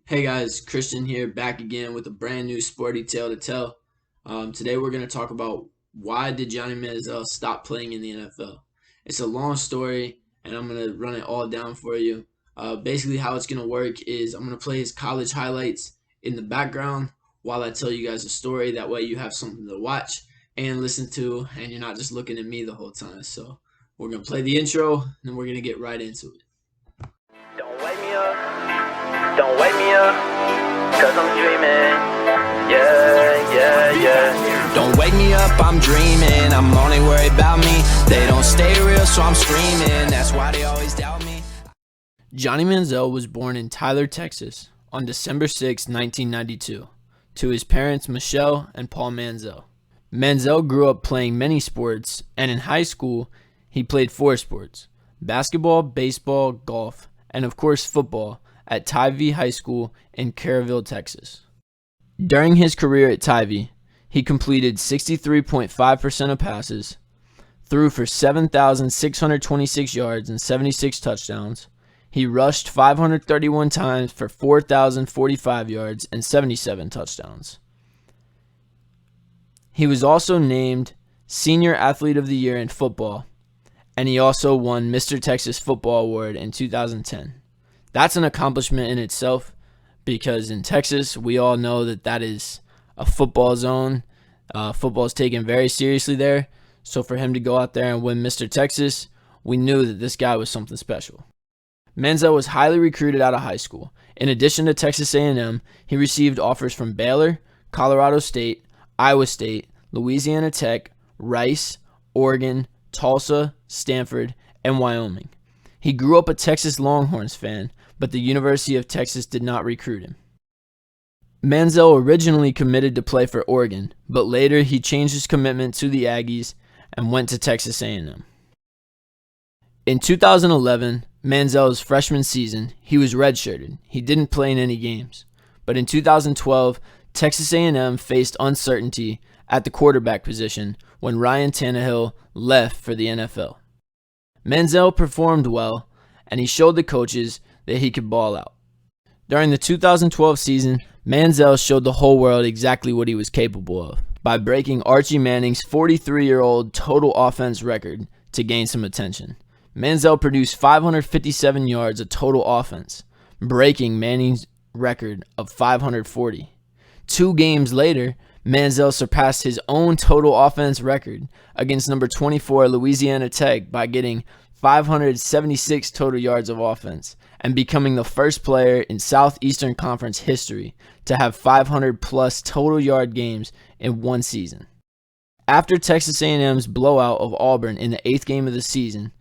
Hey guys, Christian here, back again with a brand new sporty tale to tell. Today we're going to talk about why did Johnny Manziel stop playing in the NFL. It's a long story, and I'm going to run it all down for you. Basically, how it's going to work is I'm going to play his college highlights in the background while I tell you guys a story. That way, you have something to watch and listen to, and you're not just looking at me the whole time. So we're going to play the intro, and then we're going to get right into it. Don't wake me up, don't wake me up, cause I'm dreaming, yeah. Don't wake me up, I'm dreaming, I'm only worried about me. They don't stay real, so I'm screaming, that's why they always doubt me. Johnny Manziel was born in Tyler, Texas on December 6, 1992, to his parents Michelle and Paul Manziel. Manziel grew up playing many sports, and in high school, he played 4 sports: basketball, baseball, golf, and of course football at Tyvee High School in Caryville, Texas. During his career at Tyvee, he completed 63.5% of passes, threw for 7,626 yards and 76 touchdowns. He rushed 531 times for 4,045 yards and 77 touchdowns. He was also named Senior Athlete of the Year in football, and he also won Mr. Texas Football Award in 2010. That's an accomplishment in itself, because in Texas, we all know that is a football zone. Football is taken very seriously there. So for him to go out there and win Mr. Texas, we knew that this guy was something special. Manziel was highly recruited out of high school. In addition to Texas A&M, he received offers from Baylor, Colorado State, Iowa State, Louisiana Tech, Rice, Oregon, Tulsa, Stanford, and Wyoming. He grew up a Texas Longhorns fan, but the University of Texas did not recruit him. Manziel originally committed to play for Oregon, but later he changed his commitment to the Aggies and went to Texas A&M. In 2011, Manziel's freshman season, he was redshirted. He didn't play in any games. But in 2012, Texas A&M faced uncertainty at the quarterback position when Ryan Tannehill left for the NFL. Manziel performed well, and he showed the coaches that he could ball out. During the 2012 season, Manziel showed the whole world exactly what he was capable of by breaking Archie Manning's 43-year-old total offense record to gain some attention. Manziel produced 557 yards of total offense, breaking Manning's record of 540. 2 games later, Manziel surpassed his own total offense record against number 24 Louisiana Tech by getting 576 total yards of offense and becoming the first player in Southeastern Conference history to have 500-plus total yard games in one season. After Texas A&M's blowout of Auburn in the 8th game of the season,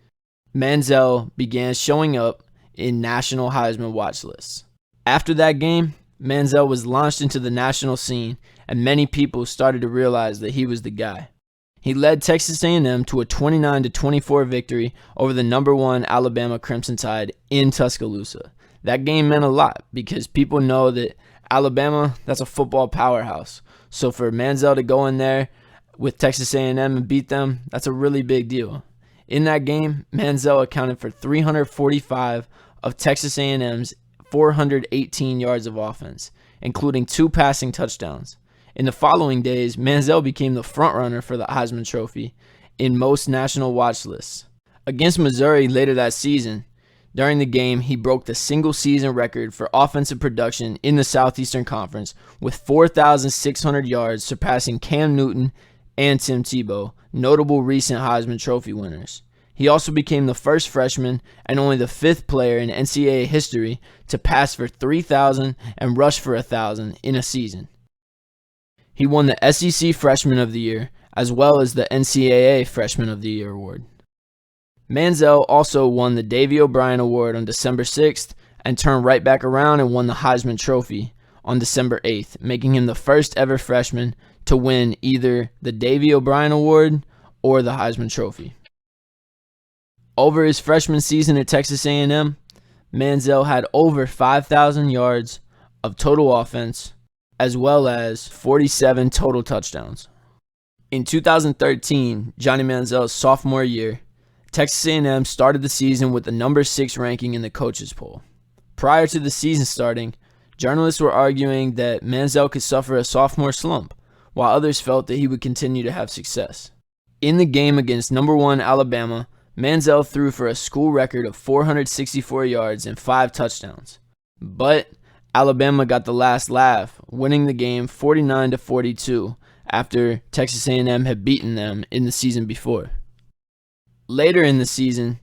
Manziel began showing up in national Heisman watch lists. After that game, Manziel was launched into the national scene, and many people started to realize that he was the guy. He led Texas A&M to a 29-24 victory over the number 1 Alabama Crimson Tide in Tuscaloosa. That game meant a lot because people know that Alabama, that's a football powerhouse. So for Manziel to go in there with Texas A&M and beat them, that's a really big deal. In that game, Manziel accounted for 345 of Texas A&M's 418 yards of offense, including 2 passing touchdowns. In the following days, Manziel became the frontrunner for the Heisman Trophy in most national watch lists. Against Missouri later that season, during the game, he broke the single-season record for offensive production in the Southeastern Conference with 4,600 yards, surpassing Cam Newton and Tim Tebow, notable recent Heisman Trophy winners. He also became the first freshman and only the 5th player in NCAA history to pass for 3,000 and rush for 1,000 in a season. He won the SEC Freshman of the Year as well as the NCAA Freshman of the Year award. Manziel also won the Davey O'Brien Award on December 6th and turned right back around and won the Heisman Trophy on December 8th, making him the first ever freshman to win either the Davey O'Brien Award or the Heisman Trophy. Over his freshman season at Texas A&M, Manziel had over 5,000 yards of total offense, as well as 47 total touchdowns. In 2013, Johnny Manziel's sophomore year, Texas A&M started the season with the number 6 ranking in the coaches poll. Prior to the season starting, Journalists were arguing that Manziel could suffer a sophomore slump, while others felt that he would continue to have success. In the game against number 1 Alabama, Manziel threw for a school record of 464 yards and 5 touchdowns. But Alabama got the last laugh, winning the game 49-42 after Texas A&M had beaten them in the season before. Later in the season,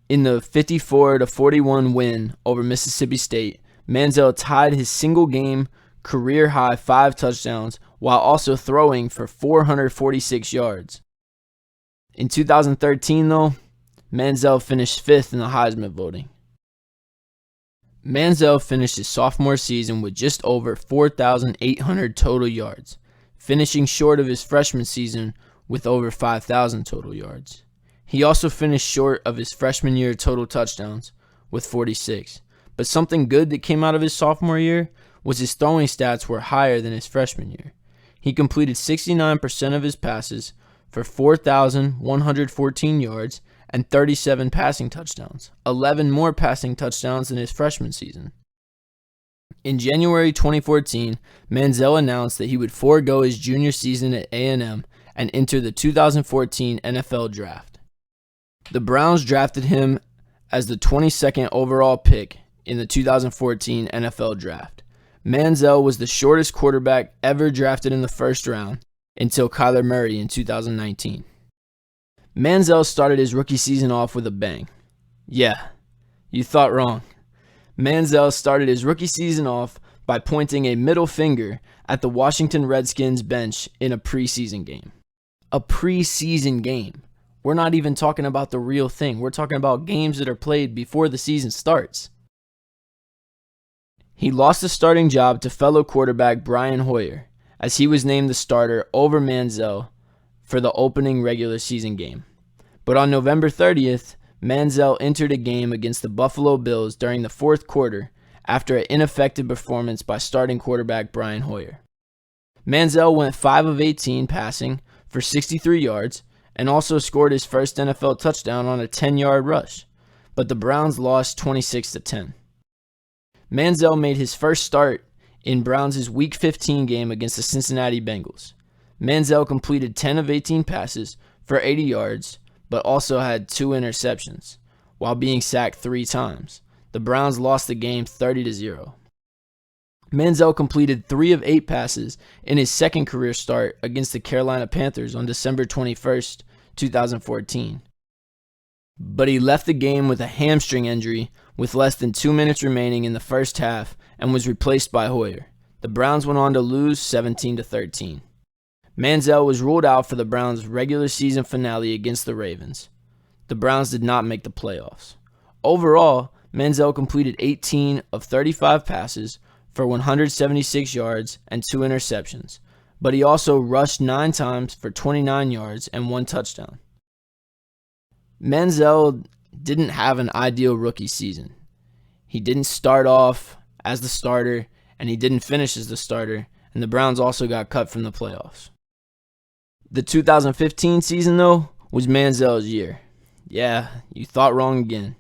in the 54-41 win over Mississippi State, Manziel tied his single-game career-high 5 touchdowns while also throwing for 446 yards. In 2013, though, Manziel finished 5th in the Heisman voting. Manziel finished his sophomore season with just over 4,800 total yards, finishing short of his freshman season with over 5,000 total yards. He also finished short of his freshman year total touchdowns with 46. But something good that came out of his sophomore year was his throwing stats were higher than his freshman year. He completed 69% of his passes for 4,114 yards and 37 passing touchdowns, 11 more passing touchdowns than his freshman season. In January 2014, Manziel announced that he would forego his junior season at A&M and enter the 2014 NFL Draft. The Browns drafted him as the 22nd overall pick in the 2014 NFL Draft. Manziel was the shortest quarterback ever drafted in the first round until Kyler Murray in 2019. Manziel started his rookie season off with a bang. Yeah, you thought wrong. Manziel started his rookie season off by pointing a middle finger at the Washington Redskins bench in a preseason game. A preseason game. We're not even talking about the real thing. We're talking about games that are played before the season starts. He lost the starting job to fellow quarterback Brian Hoyer, as he was named the starter over Manziel for the opening regular season game. But on November 30th, Manziel entered a game against the Buffalo Bills during the fourth quarter after an ineffective performance by starting quarterback Brian Hoyer. Manziel went 5 of 18 passing for 63 yards and also scored his first NFL touchdown on a 10-yard rush, but the Browns lost 26-10. Manziel made his first start in Browns' Week 15 game against the Cincinnati Bengals. Manziel completed 10 of 18 passes for 80 yards, but also had 2 interceptions, while being sacked 3 times. The Browns lost the game 30-0. Manziel completed 3 of 8 passes in his second career start against the Carolina Panthers on December 21st, 2014. But he left the game with a hamstring injury with less than 2 minutes remaining in the first half and was replaced by Hoyer. The Browns went on to lose 17-13. Manziel was ruled out for the Browns' regular season finale against the Ravens. The Browns did not make the playoffs. Overall, Manziel completed 18 of 35 passes for 176 yards and 2 interceptions, but he also rushed 9 times for 29 yards and 1 touchdown. Manziel didn't have an ideal rookie season. He didn't start off as the starter, and he didn't finish as the starter, and the Browns also got cut from the playoffs. The 2015 season, though, was Manziel's year. Yeah, you thought wrong again.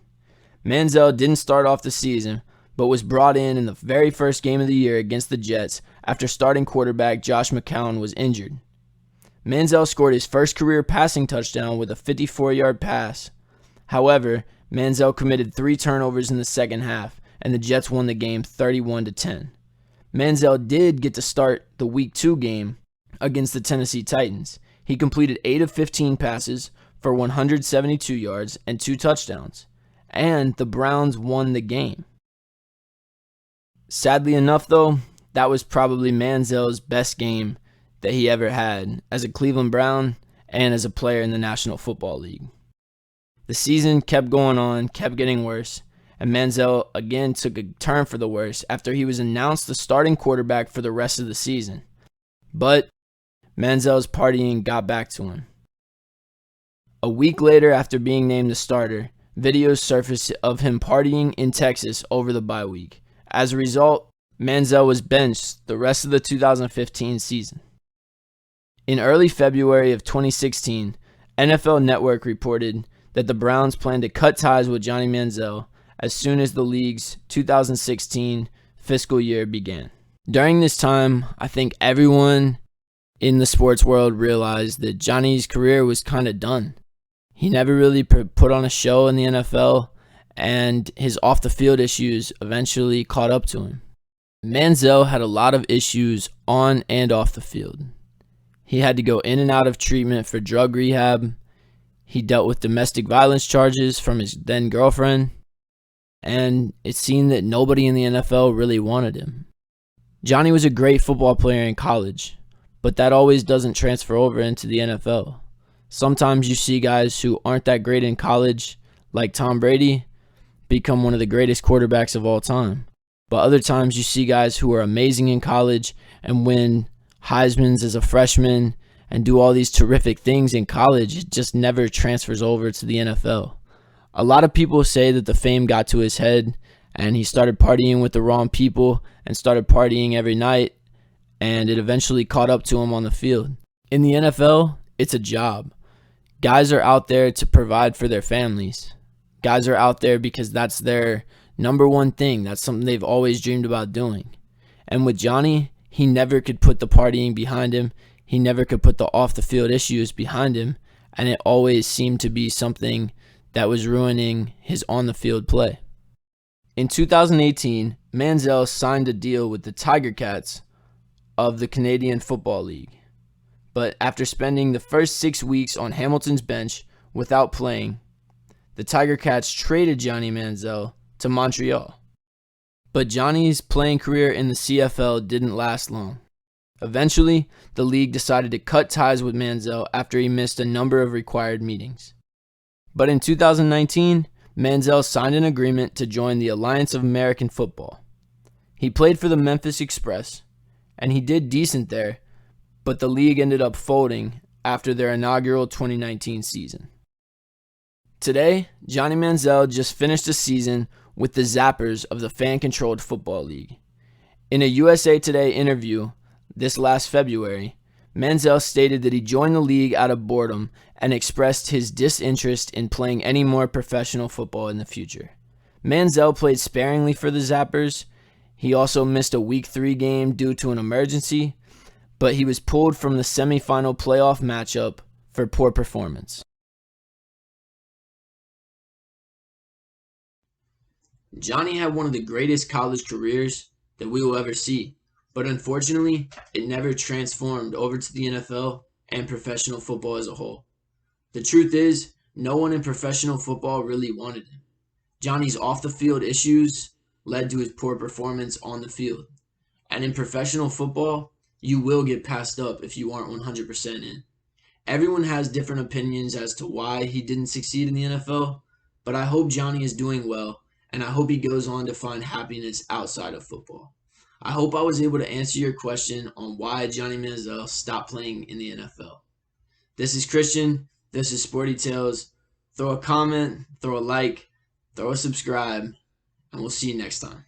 Manziel didn't start off the season, but was brought in the very first game of the year against the Jets after starting quarterback Josh McCown was injured. Manziel scored his first career passing touchdown with a 54-yard pass. However, Manziel committed 3 turnovers in the second half, and the Jets won the game 31-10. Manziel did get to start the Week 2 game against the Tennessee Titans. He completed 8 of 15 passes for 172 yards and 2 touchdowns, and the Browns won the game. Sadly enough, though, that was probably Manziel's best game that he ever had as a Cleveland Brown and as a player in the National Football League. The season kept going on, kept getting worse, and Manziel again took a turn for the worse after he was announced the starting quarterback for the rest of the season. But Manziel's partying got back to him. A week later, after being named the starter, videos surfaced of him partying in Texas over the bye week. As a result, Manziel was benched the rest of the 2015 season. In early February of 2016, NFL Network reported that the Browns planned to cut ties with Johnny Manziel as soon as the league's 2016 fiscal year began. During this time, I think everyone in the sports world realized that Johnny's career was kind of done. He never really put on a show in the NFL, and his off-the-field issues eventually caught up to him. Manziel had a lot of issues on and off the field. He had to go in and out of treatment for drug rehab. He dealt with domestic violence charges from his then girlfriend, and it seemed that nobody in the NFL really wanted him. Johnny was a great football player in college, but that always doesn't transfer over into the NFL. Sometimes you see guys who aren't that great in college, like Tom Brady, become one of the greatest quarterbacks of all time. But other times you see guys who are amazing in college and win Heisman's as a freshman and do all these terrific things in college. It just never transfers over to the NFL. A lot of people say that the fame got to his head and he started partying with the wrong people and started partying every night, and it eventually caught up to him on the field. In the NFL, it's a job. Guys are out there to provide for their families. Guys are out there because that's their number one thing. That's something they've always dreamed about doing. And with Johnny, he never could put the partying behind him. He never could put the off-the-field issues behind him. And it always seemed to be something that was ruining his on-the-field play. In 2018, Manziel signed a deal with the Tiger Cats of the Canadian Football League. But after spending the first 6 weeks on Hamilton's bench without playing, the Tiger Cats traded Johnny Manziel to Montreal. But Johnny's playing career in the CFL didn't last long. Eventually, the league decided to cut ties with Manziel after he missed a number of required meetings. But in 2019, Manziel signed an agreement to join the Alliance of American Football. He played for the Memphis Express, and he did decent there, but the league ended up folding after their inaugural 2019 season. Today, Johnny Manziel just finished a season with the Zappers of the Fan-Controlled Football League. In a USA Today interview this last February, Manziel stated that he joined the league out of boredom and expressed his disinterest in playing any more professional football in the future. Manziel played sparingly for the Zappers. He also missed a Week 3 game due to an emergency, but he was pulled from the semifinal playoff matchup for poor performance. Johnny had one of the greatest college careers that we will ever see, but unfortunately, it never transformed over to the NFL and professional football as a whole. The truth is, no one in professional football really wanted him. Johnny's off-the-field issues led to his poor performance on the field. And in professional football, you will get passed up if you aren't 100% in. Everyone has different opinions as to why he didn't succeed in the NFL, but I hope Johnny is doing well, and I hope he goes on to find happiness outside of football. I hope I was able to answer your question on why Johnny Manziel stopped playing in the NFL. This is Christian. This is Sporty Tales. Throw a comment, throw a like, throw a subscribe, and we'll see you next time.